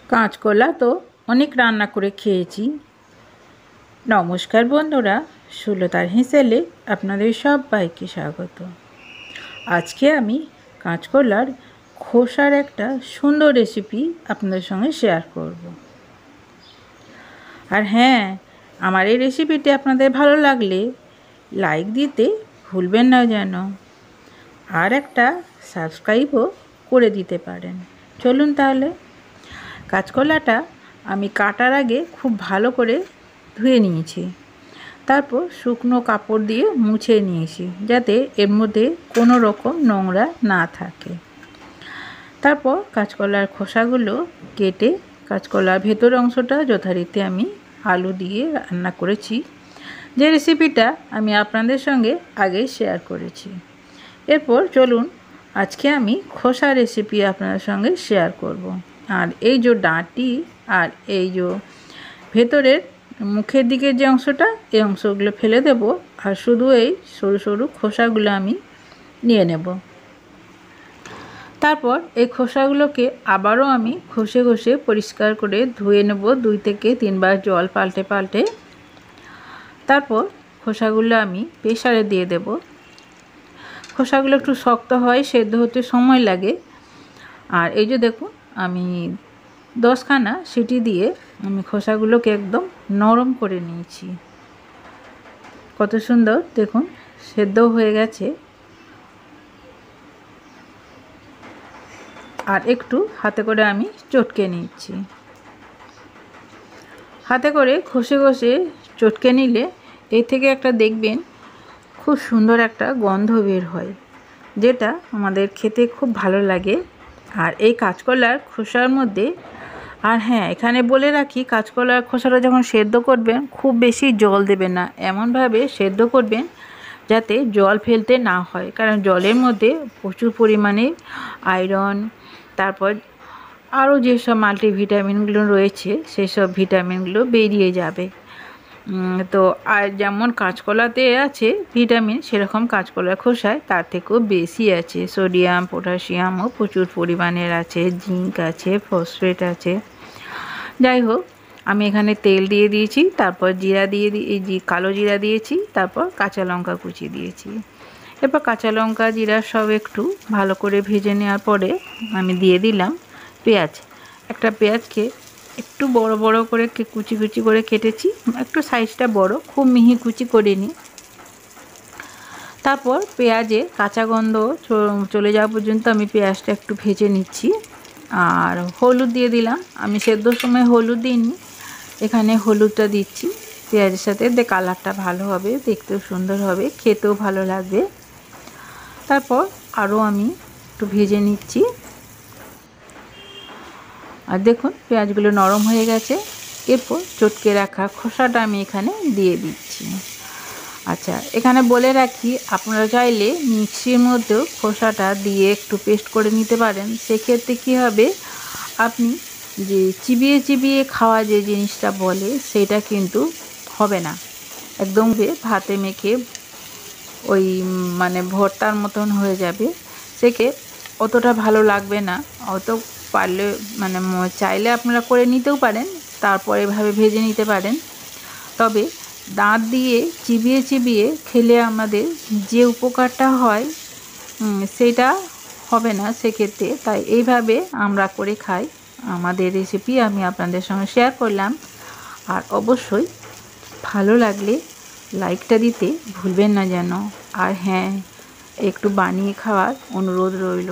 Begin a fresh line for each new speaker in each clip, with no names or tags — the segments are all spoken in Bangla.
কাঁচকলা তো অনেক রান্না করে খেয়েছি। নমস্কার বন্ধুরা, সুলতার হেসেলে আপনাদের সবাইকে স্বাগত। আজকে আমি কাঁচকলার খোসার একটা সুন্দর রেসিপি আপনাদের সঙ্গে শেয়ার করব। আর হ্যাঁ, আমার এই রেসিপিটি আপনাদের ভালো লাগলে লাইক দিতে ভুলবেন না যেন, আর একটা সাবস্ক্রাইবও করে দিতে পারেন। চলুন তাহলে। কাঁচকলাটা আমি কাটার আগে খুব ভালো করে ধুয়ে নিয়েছি, তারপর শুকনো কাপড় দিয়ে মুছে নিয়েছি যাতে এর মধ্যে কোনো রকম নোংরা না থাকে। তারপর কাঁচকলার খোসাগুলো কেটে কাঁচকলার ভেতর অংশটা যথারীতি আমি আলু দিয়ে রান্না করেছি, যে রেসিপিটা আমি আপনাদের সঙ্গে আগে শেয়ার করেছি। এরপর চলুন আজকে আমি খোসা রেসিপি আপনাদের সঙ্গে শেয়ার করব। আর এই যে ডাঁটি আর এই যে ভেতরের মুখের দিকের যে অংশটা, এই অংশগুলো ফেলে দেব, আর শুধু এই সরু সরু খোসাগুলো আমি নিয়ে নেব। তারপর এই খোসাগুলোকে আবারও আমি ঘষে ঘষে পরিষ্কার করে ধুয়ে নেব 2 থেকে 3 বার জল পাল্টে পাল্টে। তারপর খোসাগুলো আমি প্রেসারে দিয়ে দেব। খোসাগুলো একটু শক্ত হয়, সেদ্ধ হতে সময় লাগে। আর এই যে দেখুন, আমি 10খানা সিটি দিয়ে আমি খোসাগুলোকে একদম নরম করে নিয়েছি। কত সুন্দর দেখুন, সেদ্ধ হয়ে গেছে। আর একটু হাতে করে আমি চটকে নিচ্ছি। হাতে করে ঘষে ঘষে চটকে নিলে এই থেকে একটা দেখবেন খুব সুন্দর একটা গন্ধ বের হয়, যেটা আমাদের খেতে খুব ভালো লাগে। আর এই কাঁচকলার খোসার মধ্যে, আর হ্যাঁ, এখানে বলে রাখি, কাঁচকলার খোসাটা যখন সেদ্ধ করবেন খুব বেশি জল দেবেন না, এমনভাবে সেদ্ধ করবেন যাতে জল ফেলতে না হয়, কারণ জলের মধ্যে প্রচুর পরিমাণে আয়রন, তারপর আরও যেসব মাল্টিভিটামিনগুলো রয়েছে সেসব ভিটামিনগুলো বেরিয়ে যাবে। তো আর যেমন কাঁচকলাতে আছে ভিটামিন, সেরকম কাঁচকলার খোসায় তার থেকেও বেশি আছে। সোডিয়াম, পটাশিয়ামও প্রচুর পরিমাণের আছে, জিঙ্ক আছে, ফসফেট আছে। যাই হোক, আমি এখানে তেল দিয়ে দিয়েছি, তারপর জিরা দিয়ে কালো জিরা দিয়েছি, তারপর কাঁচা লঙ্কা কুচি দিয়েছি। এরপর কাঁচা লঙ্কা জিরা সব একটু ভালো করে ভেজে নেওয়ার পরে আমি দিয়ে দিলাম পেঁয়াজ। একটা পেঁয়াজকে একটু বড় বড় করে কুচি কুচি করে কেটেছি, একটু সাইজটা বড়, খুব মিহি কুচি করিনি। তারপর পেঁয়াজের কাঁচা গন্ধ চলে যাওয়া পর্যন্ত আমি পেঁয়াজটা একটু ভেজে নিচ্ছি। আর হলুদ দিয়ে দিলাম, আমি সেদ্ধর সময় হলুদ দিইনি, এখানে হলুদটা দিচ্ছি পেঁয়াজের সাথে, কালারটা ভালো হবে, দেখতেও সুন্দর হবে, খেতেও ভালো লাগবে। তারপর আরও আমি একটু ভেজে নিচ্ছি। আর দেখুন পেঁয়াজগুলো নরম হয়ে গেছে। এরপর চটকে রাখা খোসাটা আমি এখানে দিয়ে দিচ্ছি। আচ্ছা, এখানে বলে রাখি, আপনারা চাইলে মিক্সির মধ্যেও খোসাটা দিয়ে একটু পেস্ট করে নিতে পারেন। সেক্ষেত্রে কী হবে, আপনি যে চিবিয়ে চিবিয়ে খাওয়া যে জিনিসটা বলে সেটা কিন্তু হবে না, একদম ভাতে মেখে ওই মানে ভর্তার মতন হয়ে যাবে, সেকে অতটা ভালো লাগবে না। অত পারলে মানে চাইলে আপনারা করে নিতেও পারেন, তারপর এভাবে ভেজে নিতে পারেন। তবে দাঁত দিয়ে চিবিয়ে চিবিয়ে খেলে আমাদের যে উপকারটা হয় সেটা হবে না সেক্ষেত্রে, তাই এইভাবে আমরা করে খাই। আমাদের রেসিপি আমি আপনাদের সঙ্গে শেয়ার করলাম। আর অবশ্যই ভালো লাগলে লাইকটা দিতে ভুলবেন না যেন। আর হ্যাঁ, একটু বানিয়ে খাওয়ার অনুরোধ রইল।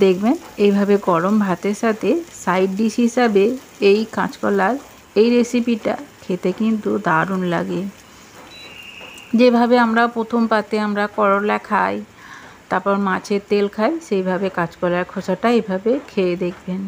দেখবেন এইভাবে গরম ভাতের সাথে সাইড ডিশ হিসাবে এই কাঁচকলার এই রেসিপিটা খেতে কিন্তু দারুণ লাগে। যেভাবে আমরা প্রথম পাতে আমরা করলা খাই, তারপর মাছের তেল খাই, সেইভাবে কাঁচকলার খোসাটা এইভাবে খেয়ে দেখবেন।